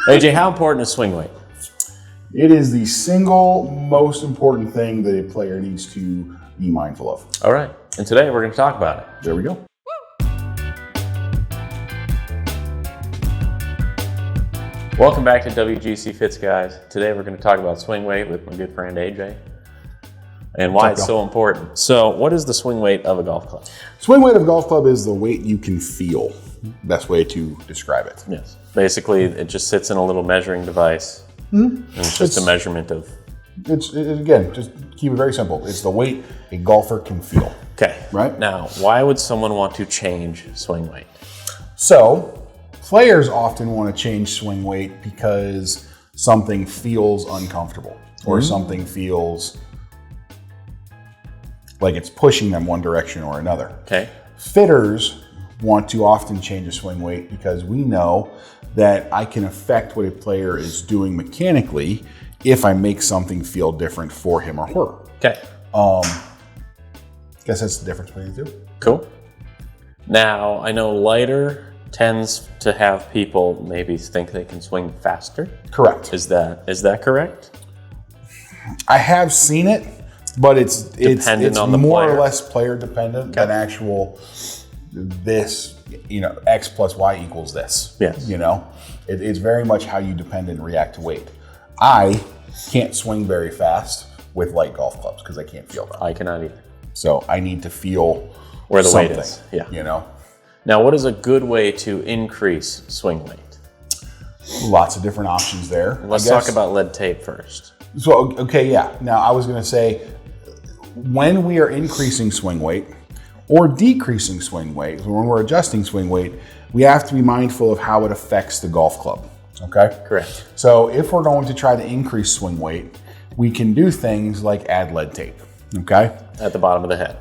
AJ, how important is swing weight? It is the single most important thing that a player needs to be mindful of. All right. And today we're going to talk about it. There we go. Welcome back to WGC Fits, guys. Today we're going to talk about swing weight with my good friend AJ and why it's so important. So what is the swing weight of a golf club? Swing weight of a golf club is the weight you can feel. Best way to describe it. Yes. Basically, it just sits in a little measuring device. And it's just a measurement of... Again, just keep it very simple. It's the weight a golfer can feel. Okay. Right? Now, why would someone want to change swing weight? So, players often want to change swing weight because something feels uncomfortable or something feels like it's pushing them one direction or another. Okay. Fitters want to often change a swing weight because we know that I can affect what a player is doing mechanically if I make something feel different for him or her. Okay. Guess that's the difference between the two. Cool. Now, I know lighter tends to have people maybe think they can swing faster. Correct. Is that correct? I have seen it, but it's on the more player. or less player dependent than actual this, X plus Y equals this. Yes. It's very much how you depend and react to weight. I can't swing very fast with light golf clubs because I can't feel them. I cannot either. So I need to feel where the something, weight is. Yeah. Now, what is a good way to increase swing weight? Lots of different options there. Let's talk about lead tape first. So, okay, yeah. Now, I was going to say, when we are increasing swing weight or decreasing swing weight, when we're adjusting swing weight, we have to be mindful of how it affects the golf club. Okay? Correct. So, if we're going to try to increase swing weight, we can do things like add lead tape. Okay? At the bottom of the head.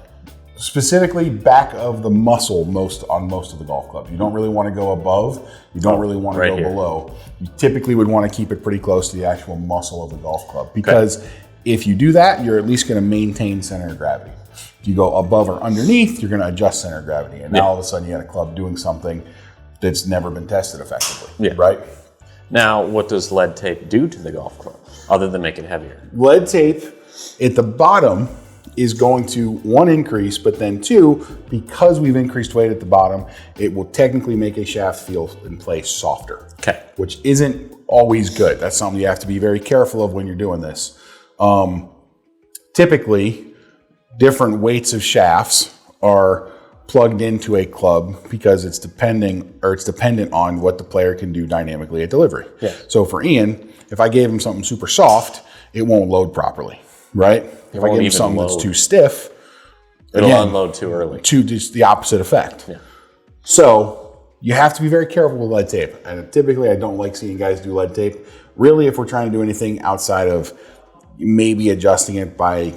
Specifically back of the muscle on most of the golf clubs. You don't really want to go above. You don't really want to go below. You typically would want to keep it pretty close to the actual muscle of the golf club because if you do that, you're at least going to maintain center of gravity. If you go above or underneath, you're going to adjust center of gravity. And now all of a sudden you got a club doing something that's never been tested effectively. Right? Now, what does lead tape do to the golf club other than make it heavier? Lead tape at the bottom is going to, one, increase, but then two, because we've increased weight at the bottom, it will technically make a shaft feel in place softer. Okay. Which isn't always good. That's something you have to be very careful of when you're doing this. Typically, different weights of shafts are plugged into a club because it's dependent on what the player can do dynamically at delivery. Yeah. So for Ian, if I gave him something super soft, it won't load properly, right? If I give him something that's too stiff, it'll unload too early. To just the opposite effect. Yeah. So you have to be very careful with lead tape. And typically I don't like seeing guys do lead tape. Really, if we're trying to do anything outside of maybe adjusting it by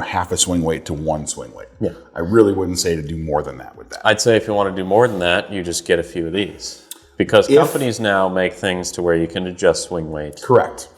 half a swing weight to one swing weight. Yeah. I really wouldn't say to do more than that with that. I'd say if you want to do more than that, you just get a few of these. Because companies now make things to where you can adjust swing weight. Correct.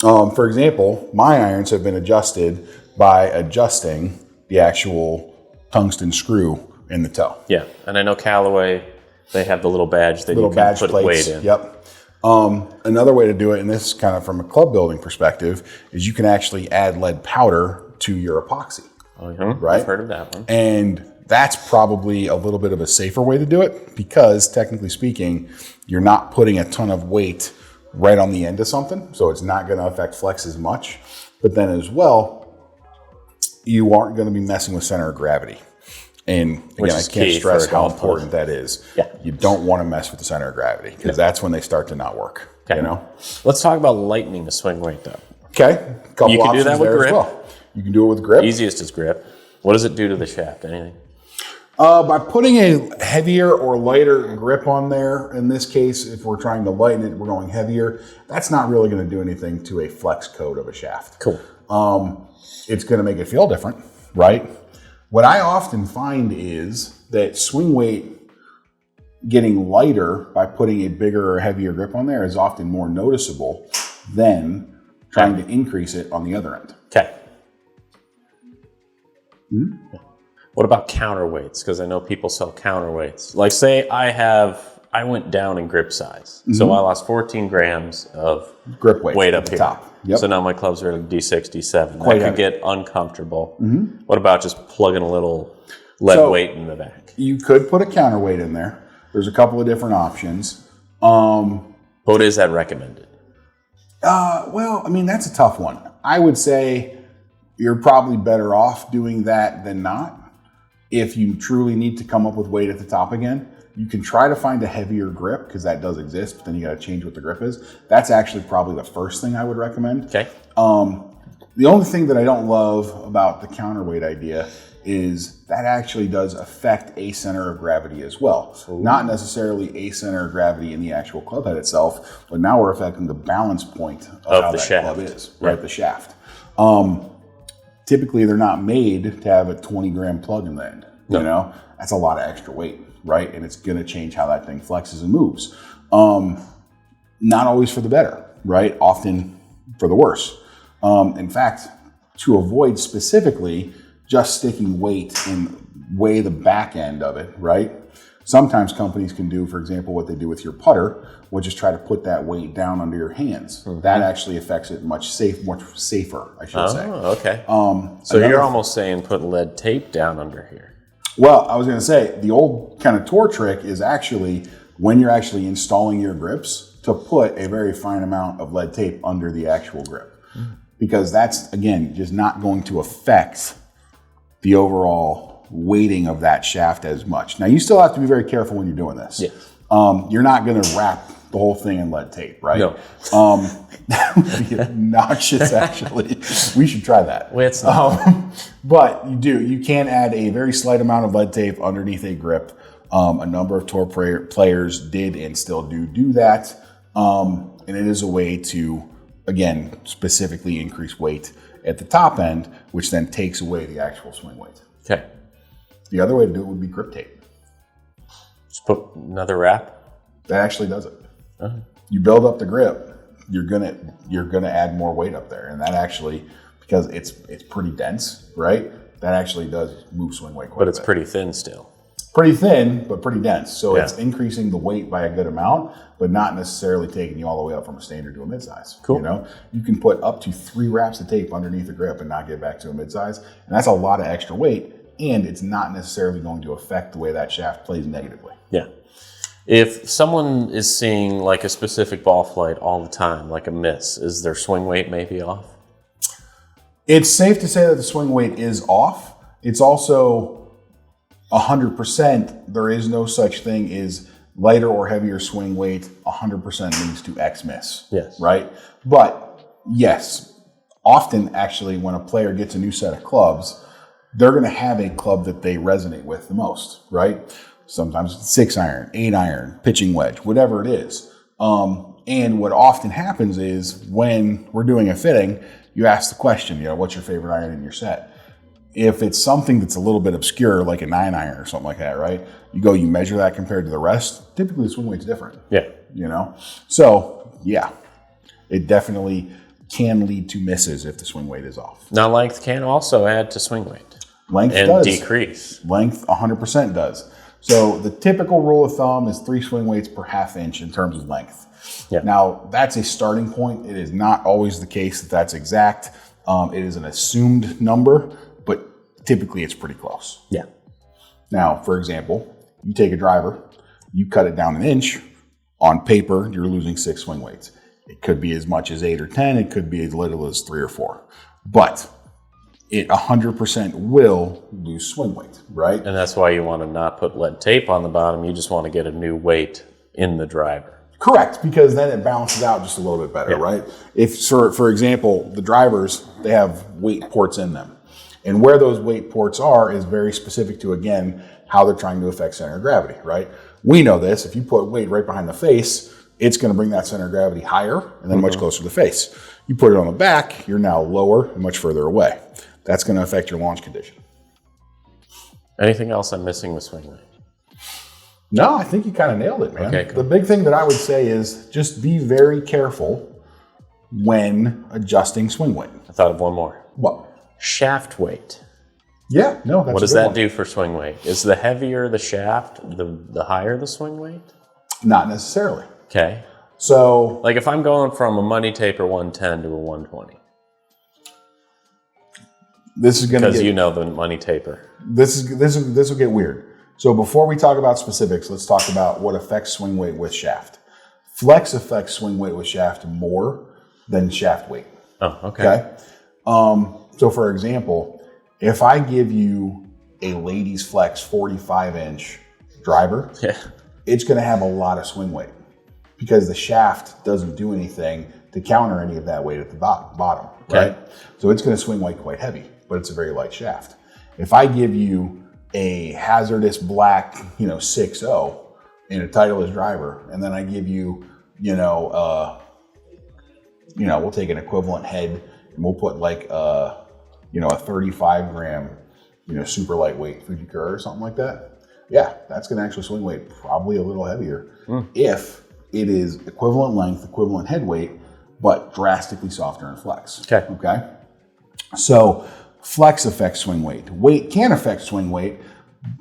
For example, my irons have been adjusted by adjusting the actual tungsten screw in the toe. Yeah, and I know Callaway, they have the little badge that you can put weight in. Yep. Another way to do it, and this is kind of from a club building perspective, is you can actually add lead powder to your epoxy. Right? I've heard of that one. And that's probably a little bit of a safer way to do it because technically speaking, you're not putting a ton of weight right on the end of something, so it's not going to affect flex as much. But then as well, you aren't going to be messing with center of gravity. And again, I can't stress how important that is. Yeah. You don't want to mess with the center of gravity because that's when they start to not work. Okay. Let's talk about lightening the swing weight though. Okay. You can do that with grip. Well. You can do it with grip. Easiest is grip. What does it do to the shaft? Anything? By putting a heavier or lighter grip on there, in this case, if we're trying to lighten it, we're going heavier. That's not really going to do anything to a flex code of a shaft. Cool. It's going to make it feel different, right? What I often find is that swing weight getting lighter by putting a bigger or heavier grip on there is often more noticeable than trying to increase it on the other end. Okay. What about counterweights? Because I know people sell counterweights. Like say I I went down in grip size. So I lost 14 grams of grip weight up at here. the top. Yep. So now my clubs are like D6, D7. Quite That could get uncomfortable. What about just plugging a little lead weight in the back? You could put a counterweight in there. There's a couple of different options. What is that recommended? Well, I mean, that's a tough one. I would say you're probably better off doing that than not. If you truly need to come up with weight at the top again, you can try to find a heavier grip because that does exist, but then you got to change what the grip is. That's actually probably the first thing I would recommend. Okay. The only thing that I don't love about the counterweight idea is that actually does affect a center of gravity as well. Ooh. Not necessarily a center of gravity in the actual club head itself, but now we're affecting the balance point of how the that shaft. club is, right? The shaft. Typically, they're not made to have a 20-gram plug in the end. No. You know, that's a lot of extra weight, right? And it's going to change how that thing flexes and moves. Not always for the better, right? Often for the worse. In fact, to avoid specifically just sticking weight in way the back end of it, right? Sometimes companies can do, for example, what they do with your putter, which is try to put that weight down under your hands. That actually affects it much safer, I should say. Oh, okay. So you're almost saying put lead tape down under here. Well, I was going to say, the old kind of tour trick is actually when you're actually installing your grips to put a very fine amount of lead tape under the actual grip. Because that's, again, just not going to affect the overall weighting of that shaft as much. Now, you still have to be very careful when you're doing this. Yes. You're not going to wrap the whole thing in lead tape, right? No. That would be obnoxious, actually. We should try that. Well, it's not. But you can add a very slight amount of lead tape underneath a grip. A number of tour players did and still do that. And it is a way to, again, specifically increase weight at the top end, which then takes away the actual swing weight. Okay. The other way to do it would be grip tape. Just put another wrap? That actually does it. You build up the grip, you're gonna add more weight up there, and that actually, because it's pretty dense, right? That actually does move swing weight quite a bit. But it's pretty thin still. Pretty thin, but pretty dense. So it's increasing the weight by a good amount, but not necessarily taking you all the way up from a standard to a midsize. Cool. You know, you can put up to 3 wraps of tape underneath the grip and not get back to a midsize, and that's a lot of extra weight, and it's not necessarily going to affect the way that shaft plays negatively. Yeah. If someone is seeing like a specific ball flight all the time, like a miss, is their swing weight maybe off? It's safe to say that the swing weight is off. It's also 100%. There is no such thing as lighter or heavier swing weight. 100% leads to X miss. Yes. Right? But yes, often actually when a player gets a new set of clubs, they're going to have a club that they resonate with the most, right? Sometimes it's 6 iron, 8 iron, pitching wedge, whatever it is. And what often happens is when we're doing a fitting, you ask the question, what's your favorite iron in your set? If it's something that's a little bit obscure, like a 9 iron or something like that, right? You measure that compared to the rest, typically the swing weight's different. Yeah. So, yeah, it definitely can lead to misses if the swing weight is off. Now, length can also add to swing weight. Length and does. Decrease. Length 100% does. So the typical rule of thumb is 3 swing weights per half inch in terms of length. Yeah. Now, that's a starting point. It is not always the case that that's exact. It is an assumed number, but typically it's pretty close. Yeah. Now, for example, you take a driver, you cut it down 1 inch. On paper, you're losing 6 swing weights. It could be as much as 8 or 10. It could be as little as 3 or 4. But it 100% will lose swing weight, right? And that's why you want to not put lead tape on the bottom. You just want to get a new weight in the driver. Correct, because then it balances out just a little bit better, right? If, for example, the drivers, they have weight ports in them. And where those weight ports are is very specific to, again, how they're trying to affect center of gravity, right? We know this. If you put weight right behind the face, it's going to bring that center of gravity higher and then much closer to the face. You put it on the back, you're now lower and much further away. That's going to affect your launch condition. Anything else I'm missing with swing weight? No, I think you kind of nailed it, man. Okay, cool. The big thing that I would say is just be very careful when adjusting swing weight. I thought of one more. What? Shaft weight. Yeah, no, that's What does that do for swing weight? Is the heavier the shaft, the higher the swing weight? Not necessarily. Okay. So, like if I'm going from a money taper 110 to a 120. This is going to because you know the money taper. This will get weird. So before we talk about specifics, let's talk about what affects swing weight with shaft. Flex affects swing weight with shaft more than shaft weight. Oh, okay. So for example, if I give you a ladies flex 45-inch driver, it's going to have a lot of swing weight because the shaft doesn't do anything to counter any of that weight at the bottom, right? So it's going to swing weight quite heavy, but it's a very light shaft. If I give you a hazardous black, 6.0 in a Titleist driver, and then I give you, we'll take an equivalent head and we'll put like, a 35 gram, super lightweight Fujikura or something like that. Yeah, that's going to actually swing weight probably a little heavier if it is equivalent length, equivalent head weight, but drastically softer in flex. Okay. So flex affects swing weight. Weight can affect swing weight,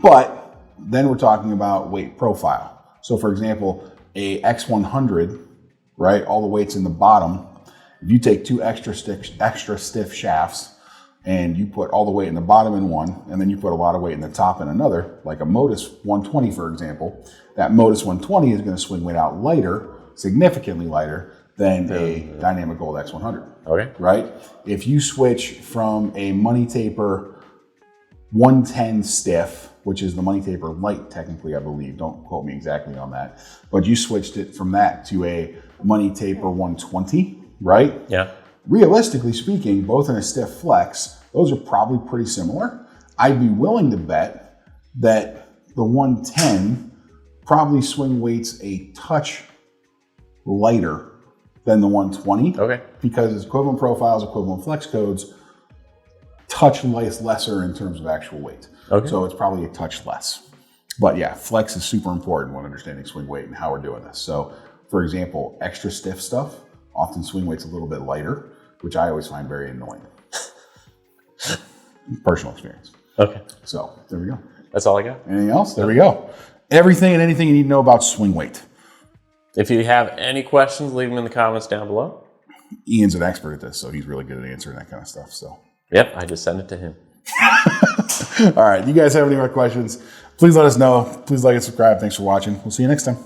but then we're talking about weight profile. So for example, a X100, right? All the weight's in the bottom. If you take two extra stiff shafts and you put all the weight in the bottom in one, and then you put a lot of weight in the top in another, like a Modus 120, for example, that Modus 120 is going to swing weight out lighter, significantly lighter than a Dynamic Gold X100. Okay. Right? If you switch from a Money Taper 110 stiff, which is the Money Taper light, technically, I believe. Don't quote me exactly on that. But you switched it from that to a Money Taper 120, right? Yeah. Realistically speaking, both in a stiff flex, those are probably pretty similar. I'd be willing to bet that the 110 probably swing weights a touch lighter than the 120. Okay. Because it's equivalent profiles, equivalent flex codes, touch lesser in terms of actual weight. Okay. So it's probably a touch less. But yeah, flex is super important when understanding swing weight and how we're doing this. So for example, extra stiff stuff, often swing weight's a little bit lighter, which I always find very annoying. Personal experience. Okay. So there we go. That's all I got. Anything else? There we go. Everything and anything you need to know about swing weight. If you have any questions, leave them in the comments down below. Ian's an expert at this, so he's really good at answering that kind of stuff. So. Yep, I just send it to him. All right. You guys have any more questions? Please let us know. Please like and subscribe. Thanks for watching. We'll see you next time.